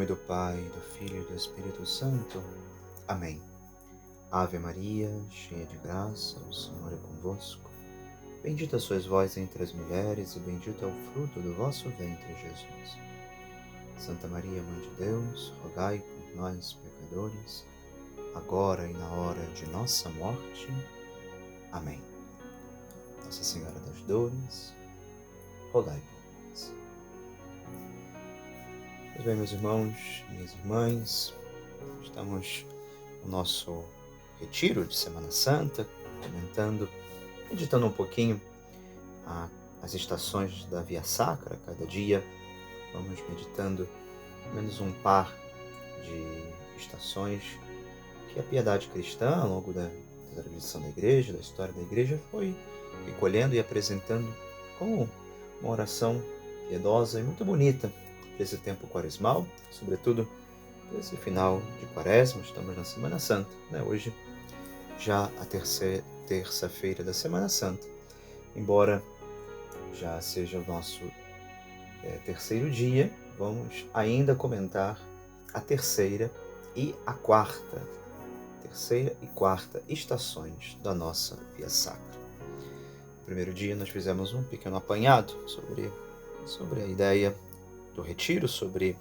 nome do Pai, do Filho e do Espírito Santo. Amém. Ave Maria, cheia de graça, o Senhor é convosco. Bendita sois vós entre as mulheres, e bendito é o fruto do vosso ventre, Jesus. Santa Maria, Mãe de Deus, rogai por nós, pecadores, agora e na hora de nossa morte. Amém. Nossa Senhora das Dores, rogai por nós. Pois bem, meus irmãos, minhas irmãs, estamos no nosso retiro de Semana Santa, meditando um pouquinho as estações da Via Sacra. Cada dia vamos meditando pelo menos um par de estações que a piedade cristã, ao longo da tradição da Igreja, da história da Igreja, foi recolhendo e apresentando como uma oração piedosa e muito bonita para esse tempo quaresmal, sobretudo para esse final de Quaresma. Estamos na Semana Santa, Hoje já a terça-feira da Semana Santa, embora já seja o nosso terceiro dia, vamos ainda comentar a terceira e quarta estações da nossa Via Sacra. No primeiro dia nós fizemos um pequeno apanhado sobre a ideia do retiro, sobre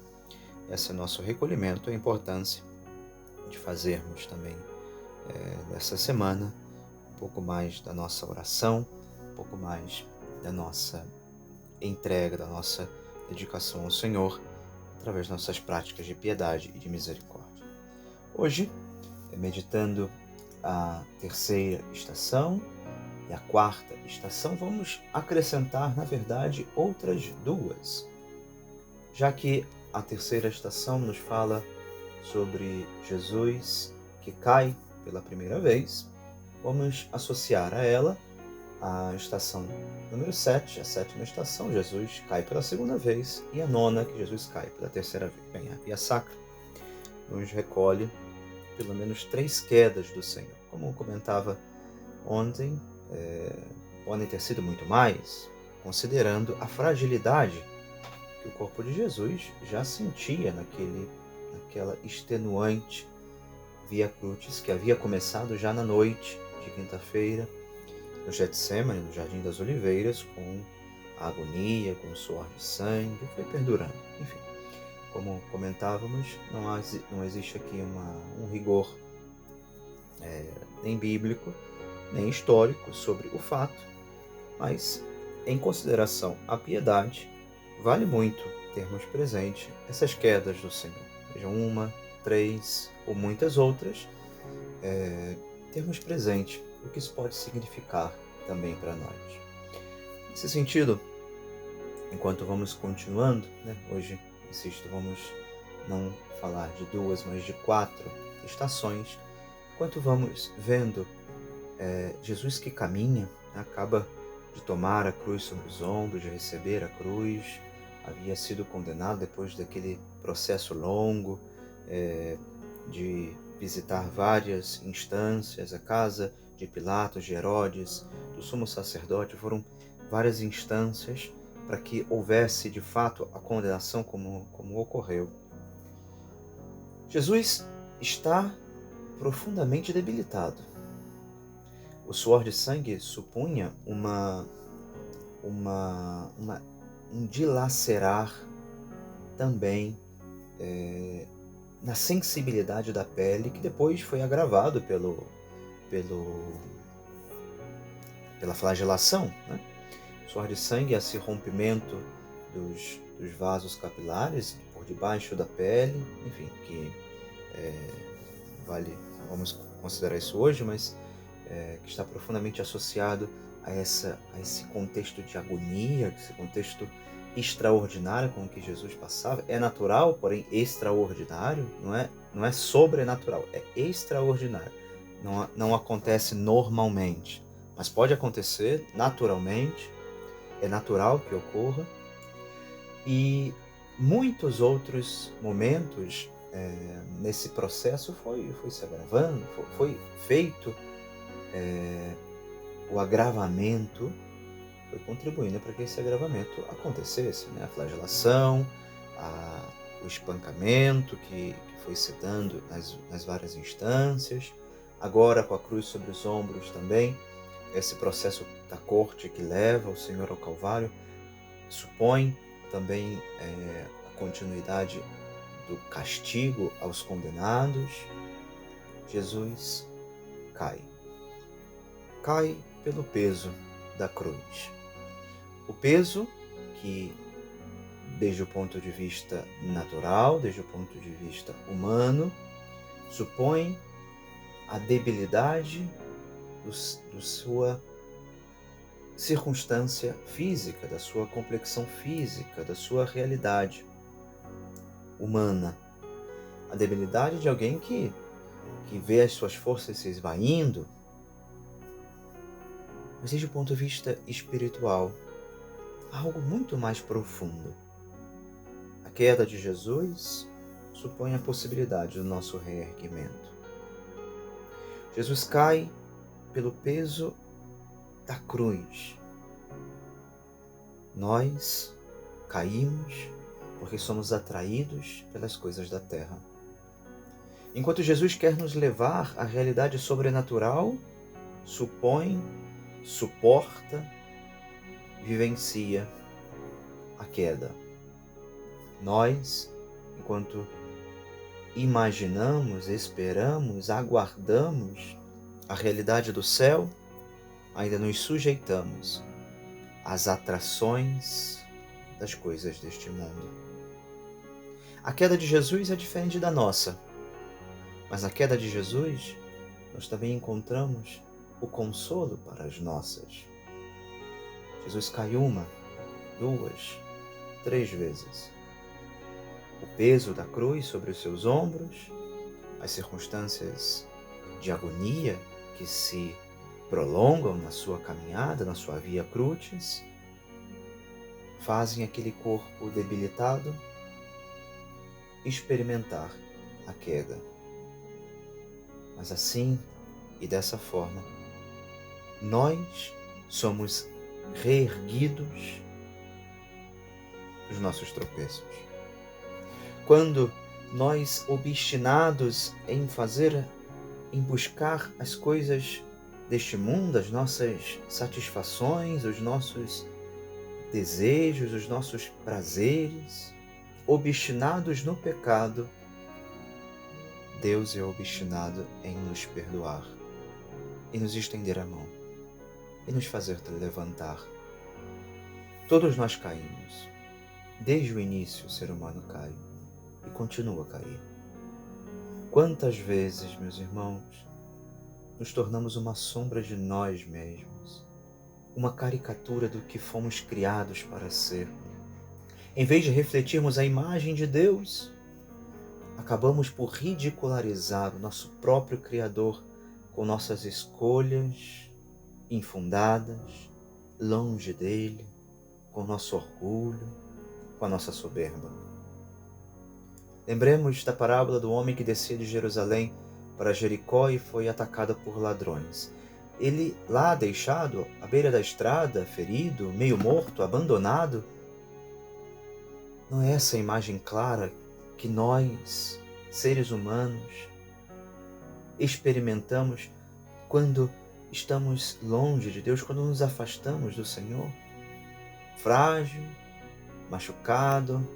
esse nosso recolhimento, a importância de fazermos também nessa semana um pouco mais da nossa oração, um pouco mais da nossa entrega, da nossa dedicação ao Senhor, através das nossas práticas de piedade e de misericórdia. Hoje, meditando a terceira estação e a quarta estação, vamos acrescentar, na verdade, outras duas, já que a terceira estação nos fala sobre Jesus que cai pela primeira vez. Vamos associar a ela a estação número 7, a sétima estação, Jesus cai pela segunda vez, e a nona, que Jesus cai pela terceira vez. Bem, a Via Sacra nos recolhe pelo menos 3 quedas do Senhor. Como comentava ontem, podem ter sido muito mais, considerando a fragilidade que o corpo de Jesus já sentia naquela extenuante Via Crucis, que havia começado já na noite de quinta-feira, no Getsêmani, no Jardim das Oliveiras, com a agonia, com o suor de sangue, foi perdurando. Enfim, como comentávamos, não existe aqui um rigor nem bíblico, nem histórico sobre o fato, mas em consideração à piedade, vale muito termos presente essas quedas do Senhor. Sejam 1, 3 ou muitas outras, termos presente o que isso pode significar também para nós. Nesse sentido, enquanto vamos continuando, hoje, insisto, vamos não falar de 2, mas de 4 estações, enquanto vamos vendo Jesus que caminha, acaba de tomar a cruz sobre os ombros, de receber a cruz, havia sido condenado depois daquele processo longo, de visitar várias instâncias, a casa de Pilatos, de Herodes, do sumo sacerdote. Foram várias instâncias para que houvesse de fato a condenação como ocorreu. Jesus está profundamente debilitado. O suor de sangue supunha um dilacerar também na sensibilidade da pele, que depois foi agravado pela flagelação. O suor de sangue é esse rompimento dos vasos capilares por debaixo da pele, enfim, que vamos considerar isso hoje, mas que está profundamente associado a esse contexto de agonia, esse contexto extraordinário com o que Jesus passava. É natural, porém extraordinário, não é sobrenatural, é extraordinário. Não acontece normalmente, mas pode acontecer naturalmente, é natural que ocorra. E muitos outros momentos nesse processo foi se agravando, foi feito o agravamento, foi contribuindo para que esse agravamento acontecesse, a flagelação, o espancamento que foi se dando nas várias instâncias, agora com a cruz sobre os ombros também, esse processo da corte que leva o Senhor ao Calvário, supõe também a continuidade do castigo aos condenados. Jesus cai pelo peso da cruz. O peso que, desde o ponto de vista natural, desde o ponto de vista humano, supõe a debilidade da sua circunstância física, da sua complexão física, da sua realidade humana. A debilidade de alguém que vê as suas forças se esvaindo. Mas desde o ponto de vista espiritual, há algo muito mais profundo. A queda de Jesus supõe a possibilidade do nosso reerguimento. Jesus cai pelo peso da cruz. Nós caímos porque somos atraídos pelas coisas da terra. Enquanto Jesus quer nos levar à realidade sobrenatural, supõe, suporta, vivencia a queda. Nós, enquanto imaginamos, esperamos, aguardamos a realidade do céu, ainda nos sujeitamos às atrações das coisas deste mundo. A queda de Jesus é diferente da nossa, mas na queda de Jesus nós também encontramos o consolo para as nossas. Jesus cai 1, 2, 3 vezes. O peso da cruz sobre os seus ombros, as circunstâncias de agonia que se prolongam na sua caminhada, na sua via crucis, fazem aquele corpo debilitado experimentar a queda. Mas assim e dessa forma, nós somos reerguidos dos nossos tropeços. Quando nós, obstinados em buscar as coisas deste mundo, as nossas satisfações, os nossos desejos, os nossos prazeres, obstinados no pecado, Deus é obstinado em nos perdoar, em nos estender a mão, em nos fazer levantar. Todos nós caímos. Desde o início o ser humano cai e continua a cair. Quantas vezes, meus irmãos, nos tornamos uma sombra de nós mesmos, uma caricatura do que fomos criados para ser. Em vez de refletirmos a imagem de Deus, acabamos por ridicularizar o nosso próprio Criador com nossas escolhas infundadas, longe dele, com nosso orgulho, com a nossa soberba. Lembremos da parábola do homem que descia de Jerusalém para Jericó e foi atacado por ladrões. Ele, lá deixado, à beira da estrada, ferido, meio morto, abandonado, não é essa a imagem clara que nós, seres humanos, experimentamos quando estamos longe de Deus, quando nos afastamos do Senhor? Frágil, machucado,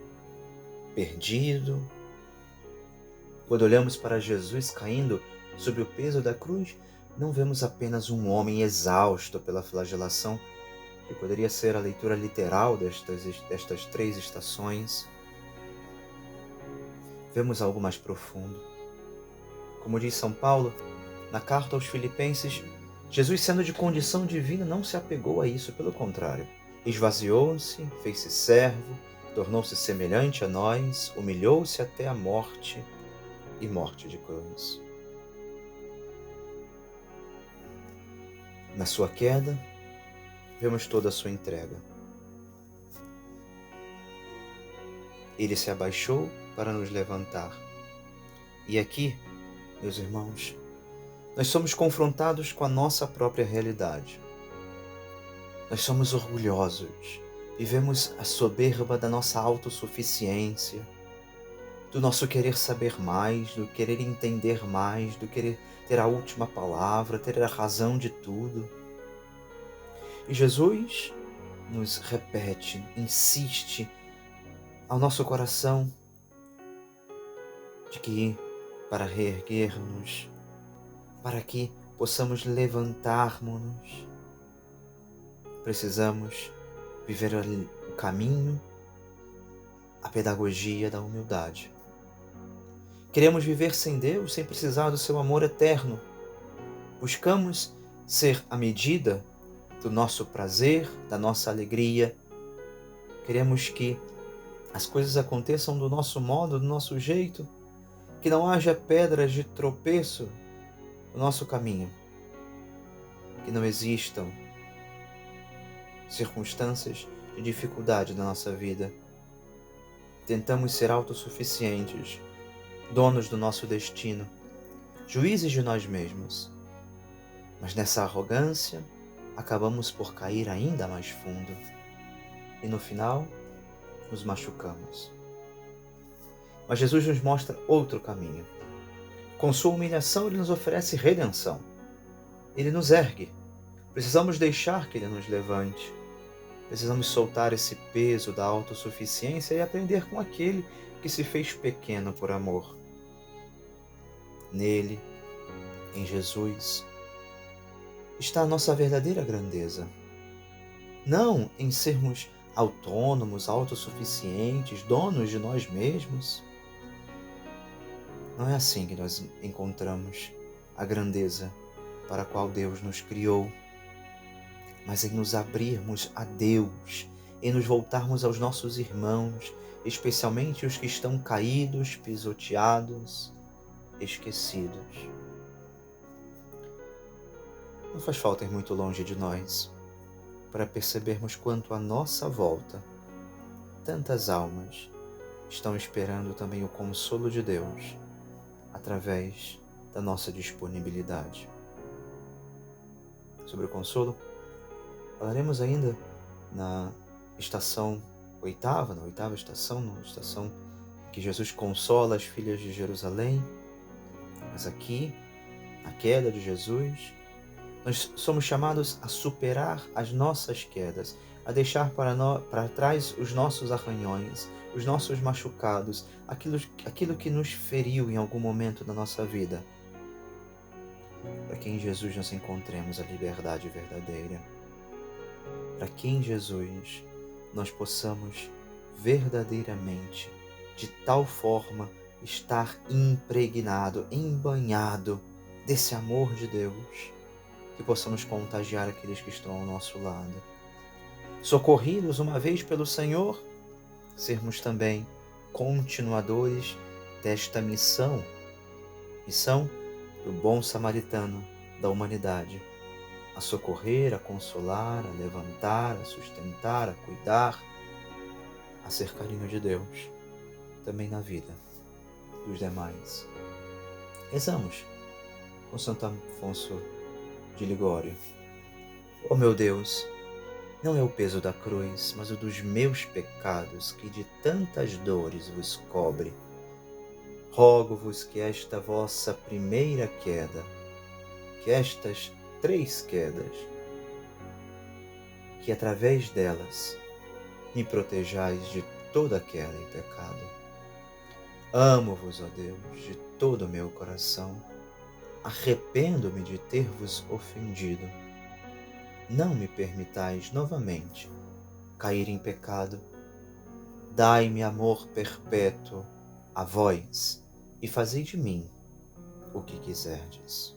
perdido. Quando olhamos para Jesus caindo sob o peso da cruz, não vemos apenas um homem exausto pela flagelação, que poderia ser a leitura literal destas 3 estações. Vemos algo mais profundo. Como diz São Paulo, na carta aos Filipenses, Jesus, sendo de condição divina, não se apegou a isso, pelo contrário. Esvaziou-se, fez-se servo, tornou-se semelhante a nós, humilhou-se até a morte e morte de cruz. Na sua queda, vemos toda a sua entrega. Ele se abaixou para nos levantar. E aqui, meus irmãos, nós somos confrontados com a nossa própria realidade. Nós somos orgulhosos, vivemos a soberba da nossa autossuficiência, do nosso querer saber mais, do querer entender mais, do querer ter a última palavra, ter a razão de tudo. E Jesus nos repete, insiste ao nosso coração de que para reerguer-nos, para que possamos levantar-nos, precisamos viver o caminho, a pedagogia da humildade. Queremos viver sem Deus, sem precisar do seu amor eterno. Buscamos ser a medida do nosso prazer, da nossa alegria. Queremos que as coisas aconteçam do nosso modo, do nosso jeito, que não haja pedras de tropeço no nosso caminho, que não existam circunstâncias de dificuldade na nossa vida. Tentamos ser autossuficientes, donos do nosso destino, juízes de nós mesmos. Mas nessa arrogância, acabamos por cair ainda mais fundo. E no final, nos machucamos. Mas Jesus nos mostra outro caminho. Com sua humilhação, Ele nos oferece redenção. Ele nos ergue. Precisamos deixar que Ele nos levante. Precisamos soltar esse peso da autossuficiência e aprender com aquele que se fez pequeno por amor. Nele, em Jesus, está a nossa verdadeira grandeza. Não em sermos autônomos, autossuficientes, donos de nós mesmos. Não é assim que nós encontramos a grandeza para a qual Deus nos criou, mas em nos abrirmos a Deus, em nos voltarmos aos nossos irmãos, especialmente os que estão caídos, pisoteados, esquecidos. Não faz falta ir muito longe de nós para percebermos quanto à nossa volta tantas almas estão esperando também o consolo de Deus através da nossa disponibilidade. Sobre o consolo, falaremos ainda na oitava estação, na estação que Jesus consola as filhas de Jerusalém. Mas aqui, na queda de Jesus, nós somos chamados a superar as nossas quedas, a deixar para trás os nossos arranhões, os nossos machucados, aquilo que nos feriu em algum momento da nossa vida, para que em Jesus nós encontremos a liberdade verdadeira, para que em Jesus nós possamos verdadeiramente, de tal forma, estar impregnado, embanhado desse amor de Deus, que possamos contagiar aqueles que estão ao nosso lado. Socorridos uma vez pelo Senhor, sermos também continuadores desta missão do bom samaritano da humanidade, a socorrer, a consolar, a levantar, a sustentar, a cuidar, a ser carinho de Deus, também na vida dos demais. Rezamos com Santo Afonso de Ligório. Ó meu Deus, não é o peso da cruz, mas o dos meus pecados que de tantas dores vos cobre. Rogo-vos que esta vossa primeira queda, que estas 3 quedas, que através delas me protejais de toda queda e pecado. Amo-vos, ó Deus, de todo o meu coração. Arrependo-me de ter-vos ofendido. Não me permitais novamente cair em pecado. Dai-me amor perpétuo a vós e fazei de mim o que quiserdes.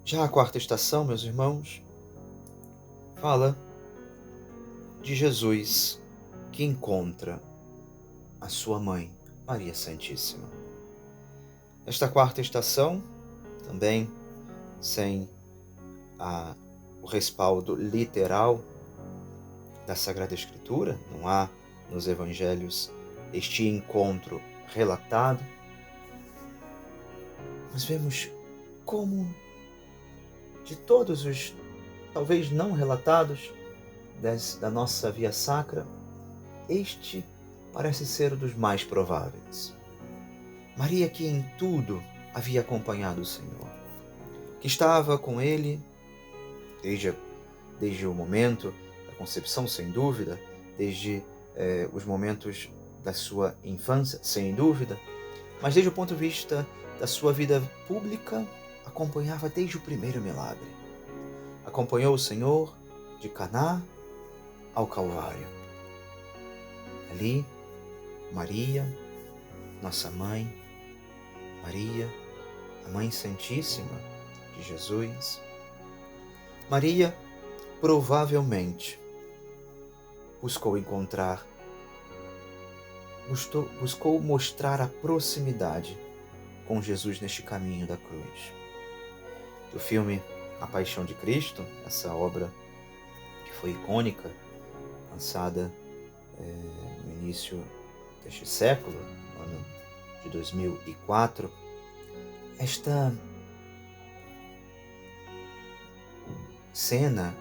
Já a 4ª estação, meus irmãos, fala de Jesus que encontra a sua mãe, Maria Santíssima. Esta 4ª estação, também sem o respaldo literal da Sagrada Escritura, não há nos evangelhos este encontro relatado, mas vemos como de todos os, talvez não relatados, da nossa via sacra, este parece ser um dos mais prováveis. Maria, que em tudo havia acompanhado o Senhor, que estava com ele desde o momento da concepção, sem dúvida, desde os momentos da sua infância, sem dúvida, mas desde o ponto de vista da sua vida pública, acompanhava desde o primeiro milagre. Acompanhou o Senhor de Caná ao Calvário. Ali, Maria, nossa mãe, Maria, a Mãe Santíssima de Jesus. Maria provavelmente buscou mostrar a proximidade com Jesus neste caminho da cruz. Do filme A Paixão de Cristo, essa obra que foi icônica, lançada no início deste século, no ano de 2004, esta cena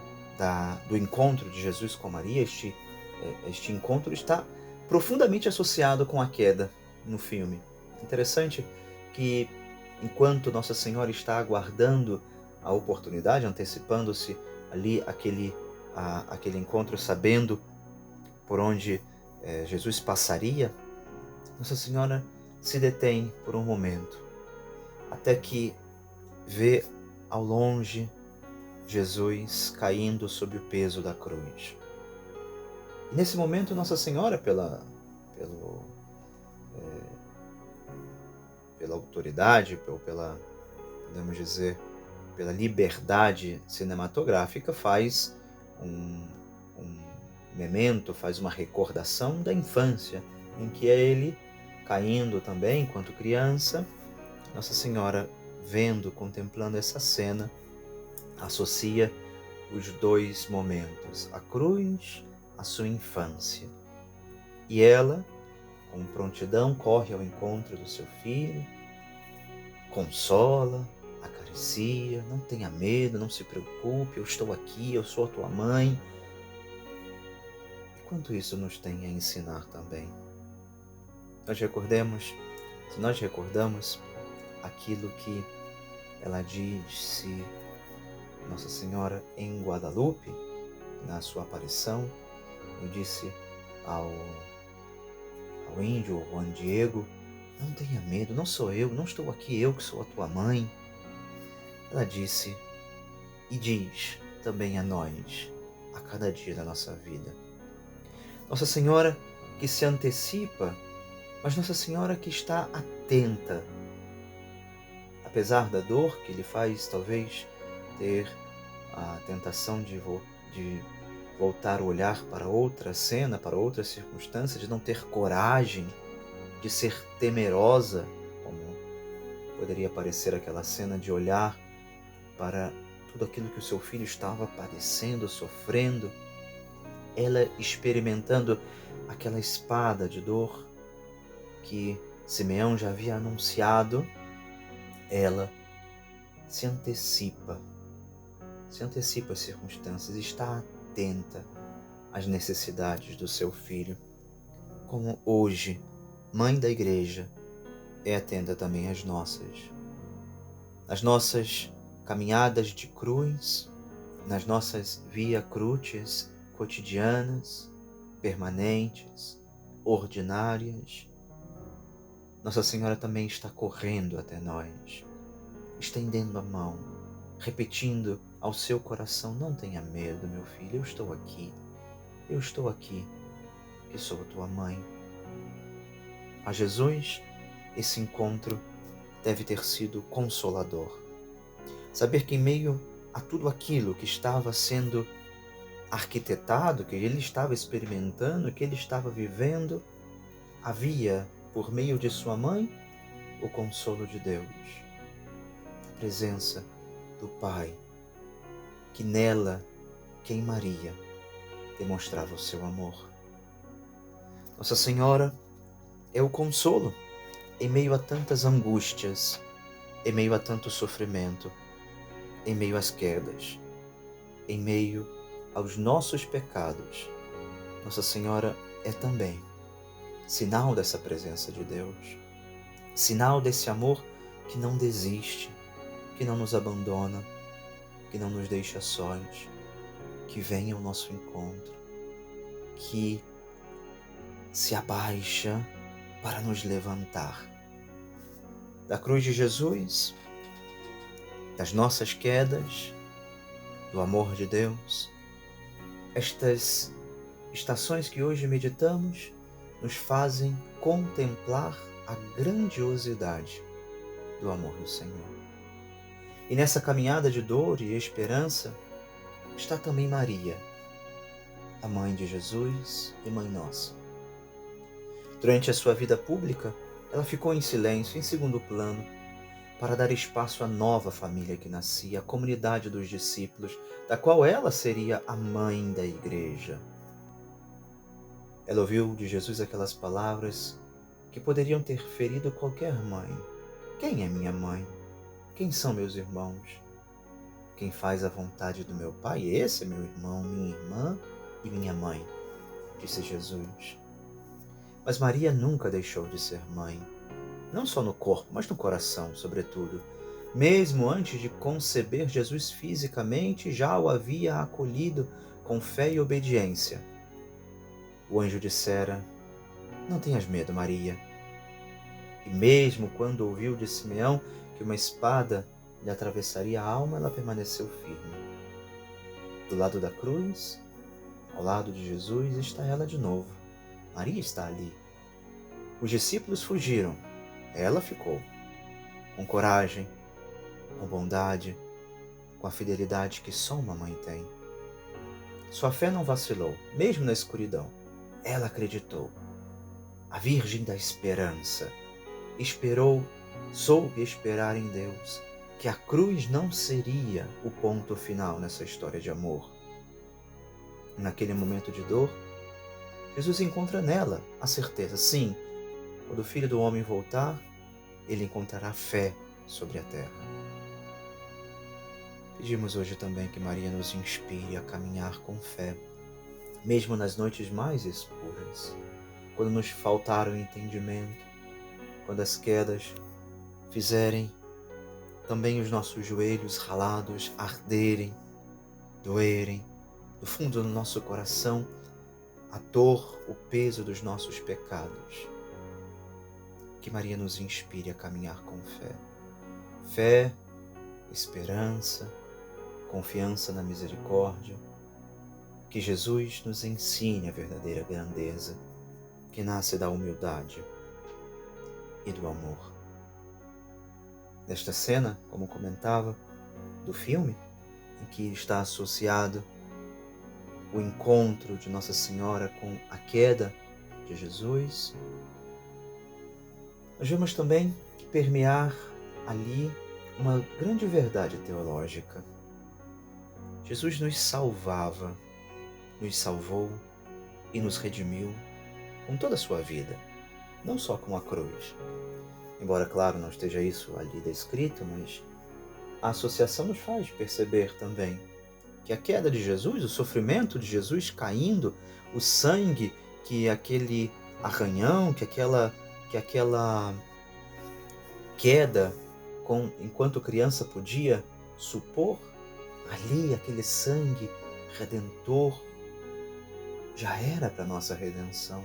do encontro de Jesus com Maria, este encontro está profundamente associado com a queda no filme. Interessante que, enquanto Nossa Senhora está aguardando a oportunidade, antecipando-se ali aquele encontro, sabendo por onde Jesus passaria, Nossa Senhora se detém por um momento, até que vê ao longe Jesus caindo sob o peso da cruz. E nesse momento, Nossa Senhora, pela autoridade, ou podemos dizer, pela liberdade cinematográfica, faz um memento, faz uma recordação da infância, em que é ele caindo também, enquanto criança. Nossa Senhora, vendo, contemplando essa cena, associa os dois momentos, a cruz, a sua infância. E ela, com prontidão, corre ao encontro do seu filho, consola, acaricia, não tenha medo, não se preocupe, eu estou aqui, eu sou a tua mãe. E quanto isso nos tem a ensinar também? Se nós recordamos aquilo que ela disse, Nossa Senhora, em Guadalupe, na sua aparição, eu disse ao índio Juan Diego, não tenha medo, não sou eu, não estou aqui, eu que sou a tua mãe. Ela disse e diz também a nós, a cada dia da nossa vida. Nossa Senhora que se antecipa, mas Nossa Senhora que está atenta, apesar da dor que lhe faz talvez ter a tentação de voltar o olhar para outra cena, para outra circunstância, de não ter coragem, de ser temerosa, como poderia parecer aquela cena de olhar para tudo aquilo que o seu filho estava padecendo, sofrendo, ela experimentando aquela espada de dor que Simeão já havia anunciado, ela se antecipa às circunstâncias, está atenta às necessidades do seu filho, como hoje, Mãe da Igreja, é atenta também às nossas caminhadas de cruz, nas nossas via crucis cotidianas, permanentes, ordinárias. Nossa Senhora também está correndo até nós, estendendo a mão, repetindo ao seu coração, não tenha medo, meu filho, eu estou aqui, que sou a tua mãe. A Jesus, esse encontro deve ter sido consolador. Saber que em meio a tudo aquilo que estava sendo arquitetado, que ele estava experimentando, que ele estava vivendo, havia, por meio de sua mãe, o consolo de Deus, a presença do Pai, que nela, que em Maria, demonstrava o seu amor. Nossa Senhora é o consolo em meio a tantas angústias, em meio a tanto sofrimento, em meio às quedas, em meio aos nossos pecados, Nossa Senhora é também sinal dessa presença de Deus, sinal desse amor que não desiste, que não nos abandona, que não nos deixa sós, que vem ao nosso encontro, que se abaixa para nos levantar. Da cruz de Jesus, das nossas quedas, do amor de Deus, estas estações que hoje meditamos nos fazem contemplar a grandiosidade do amor do Senhor. E nessa caminhada de dor e esperança está também Maria, a mãe de Jesus e mãe nossa. Durante a sua vida pública, ela ficou em silêncio, em segundo plano, para dar espaço à nova família que nascia, a comunidade dos discípulos, da qual ela seria a mãe da igreja. Ela ouviu de Jesus aquelas palavras que poderiam ter ferido qualquer mãe. Quem é minha mãe? Quem são meus irmãos? Quem faz a vontade do meu Pai, esse é meu irmão, minha irmã e minha mãe, disse Jesus. Mas Maria nunca deixou de ser mãe, não só no corpo, mas no coração, sobretudo. Mesmo antes de conceber Jesus fisicamente, já o havia acolhido com fé e obediência. O anjo dissera: "Não tenhas medo, Maria." E mesmo quando ouviu de Simeão que uma espada lhe atravessaria a alma, ela permaneceu firme. Do lado da cruz, ao lado de Jesus, está ela de novo. Maria está ali. Os discípulos fugiram. Ela ficou. Com coragem, com bondade, com a fidelidade que só uma mãe tem. Sua fé não vacilou, mesmo na escuridão. Ela acreditou. A Virgem da Esperança esperou, soube esperar em Deus, que a cruz não seria o ponto final nessa história de amor. Naquele momento de dor, Jesus encontra nela a certeza, sim, quando o Filho do Homem voltar, ele encontrará fé sobre a terra. Pedimos hoje também que Maria nos inspire a caminhar com fé, mesmo nas noites mais escuras, quando nos faltar o entendimento, quando as quedas fizerem também os nossos joelhos ralados arderem, doerem, no fundo do nosso coração, a dor, o peso dos nossos pecados. Que Maria nos inspire a caminhar com fé. Fé, esperança, confiança na misericórdia. Que Jesus nos ensine a verdadeira grandeza, que nasce da humildade e do amor. Nesta cena, como comentava, do filme, em que está associado o encontro de Nossa Senhora com a queda de Jesus, nós vemos também permear ali uma grande verdade teológica. Jesus nos salvava, nos salvou e nos redimiu com toda a sua vida, não só com a cruz. Embora, claro, não esteja isso ali descrito, mas a associação nos faz perceber também que a queda de Jesus, o sofrimento de Jesus caindo, o sangue que aquele arranhão, que aquela queda, enquanto criança podia supor, ali aquele sangue redentor já era para a nossa redenção,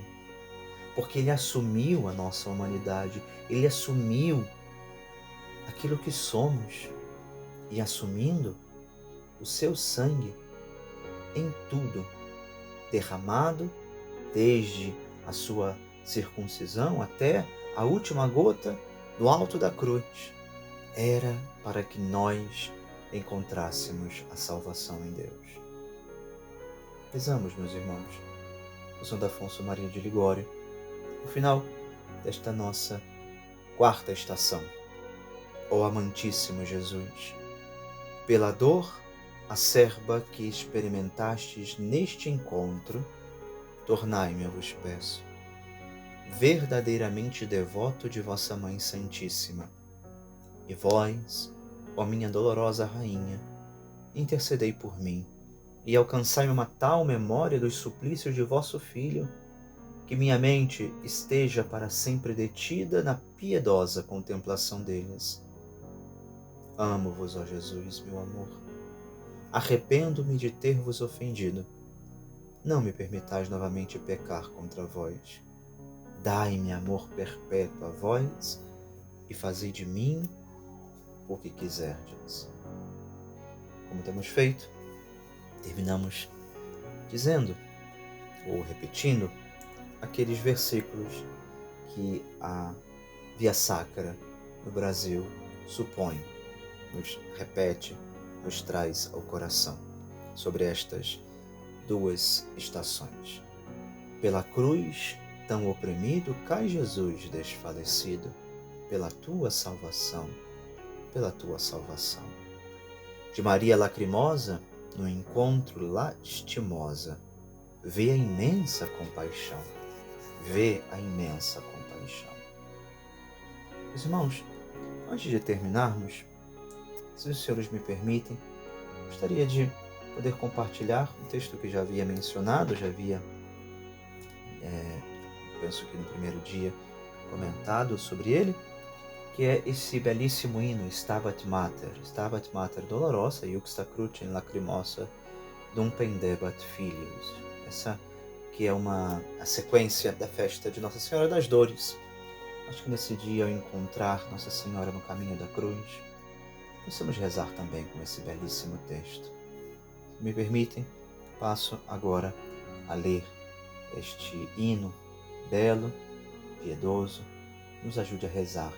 porque ele assumiu a nossa humanidade, ele assumiu aquilo que somos, e assumindo o seu sangue em tudo, derramado desde a sua circuncisão até a última gota do alto da cruz, era para que nós encontrássemos a salvação em Deus. Rezamos, meus irmãos, o Santo Afonso Maria de Ligório, no final desta nossa quarta estação. Ó amantíssimo Jesus, pela dor acerba que experimentastes neste encontro, tornai-me, eu vos peço, verdadeiramente devoto de vossa Mãe Santíssima. E vós, ó minha dolorosa Rainha, intercedei por mim e alcançai-me uma tal memória dos suplícios de vosso Filho, que minha mente esteja para sempre detida na piedosa contemplação deles. Amo-vos, ó Jesus, meu amor. Arrependo-me de ter-vos ofendido. Não me permitais novamente pecar contra vós. Dai-me amor perpétuo a vós e fazei de mim o que quiserdes. Como temos feito, terminamos dizendo ou repetindo aqueles versículos que a Via Sacra no Brasil supõe, nos repete, nos traz ao coração sobre estas duas estações. Pela cruz, tão oprimido, cai Jesus desfalecido, pela tua salvação, pela tua salvação. De Maria lacrimosa, no encontro lastimosa, vê a imensa compaixão, vê a imensa compaixão. Meus irmãos, antes de terminarmos, se os senhores me permitem, gostaria de poder compartilhar um texto que já havia mencionado, penso que no primeiro dia, comentado sobre ele, que é esse belíssimo hino Stabat Mater dolorosa, iuxta crucem lacrimosa, dum pendebat filius. Essa que é a sequência da festa de Nossa Senhora das Dores. Acho que nesse dia, ao encontrar Nossa Senhora no caminho da cruz, possamos rezar também com esse belíssimo texto. Se me permitem, passo agora a ler este hino belo, piedoso, que nos ajude a rezar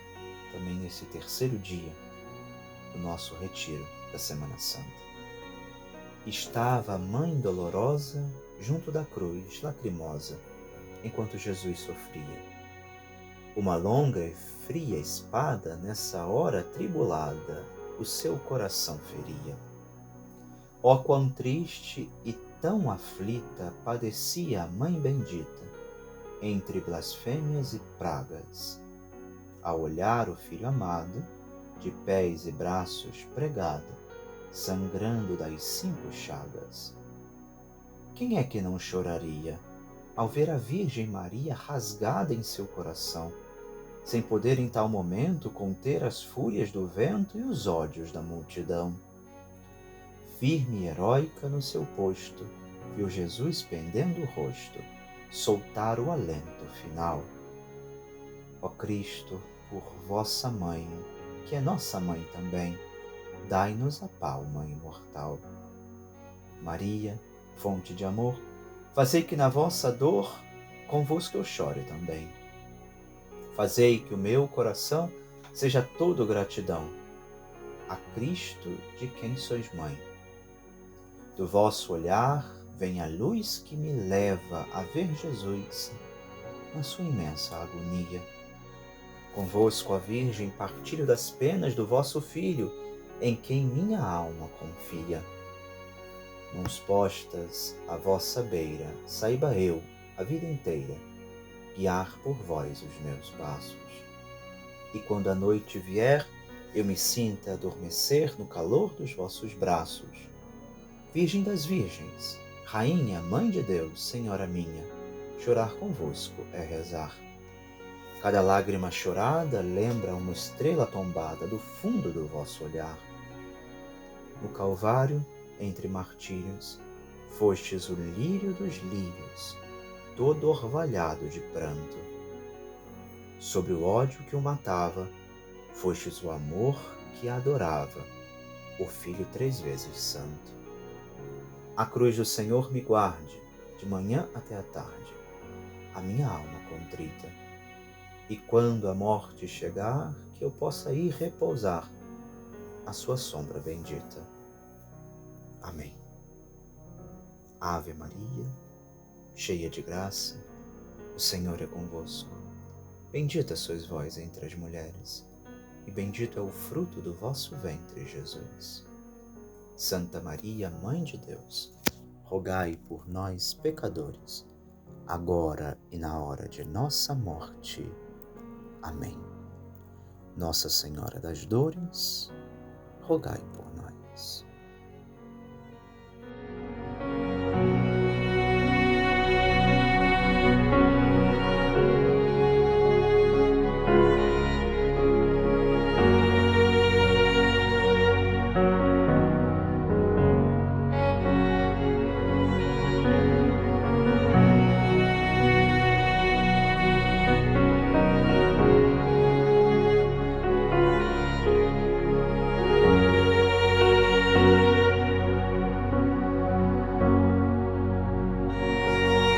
também nesse terceiro dia do nosso retiro da Semana Santa. Estava a Mãe Dolorosa junto da cruz lacrimosa, enquanto Jesus sofria. Uma longa e fria espada, nessa hora tribulada, o seu coração feria. Ó, quão triste e tão aflita padecia a Mãe bendita, entre blasfêmias e pragas, ao olhar o Filho amado, de pés e braços pregado, sangrando das 5 chagas. Quem é que não choraria ao ver a Virgem Maria rasgada em seu coração, sem poder em tal momento conter as fúrias do vento e os ódios da multidão? Firme e heróica no seu posto, viu Jesus pendendo o rosto, soltar o alento final. Ó Cristo, por vossa Mãe, que é nossa Mãe também, dai-nos a palma imortal. Maria, fonte de amor, fazei que na vossa dor convosco eu chore também. Fazei que o meu coração seja todo gratidão a Cristo, de quem sois Mãe. Do vosso olhar vem a luz que me leva a ver Jesus na sua imensa agonia. Convosco, a Virgem, partilho das penas do vosso Filho, em quem minha alma confia. Mãos postas à vossa beira, saiba eu, a vida inteira, guiar por vós os meus passos. E quando a noite vier, eu me sinta adormecer no calor dos vossos braços. Virgem das Virgens, Rainha, Mãe de Deus, Senhora minha, chorar convosco é rezar. Cada lágrima chorada lembra uma estrela tombada do fundo do vosso olhar. No Calvário, entre martírios, fostes o lírio dos lírios, todo orvalhado de pranto. Sobre o ódio que o matava, fostes o amor que a adorava, o Filho 3 vezes santo. A cruz do Senhor me guarde, de manhã até a tarde, a minha alma contrita. E quando a morte chegar, que eu possa ir repousar à sua sombra bendita. Amém. Ave Maria, cheia de graça, o Senhor é convosco. Bendita sois vós entre as mulheres, e bendito é o fruto do vosso ventre, Jesus. Santa Maria, Mãe de Deus, rogai por nós, pecadores, agora e na hora de nossa morte. Amém. Nossa Senhora das Dores, rogai por nós.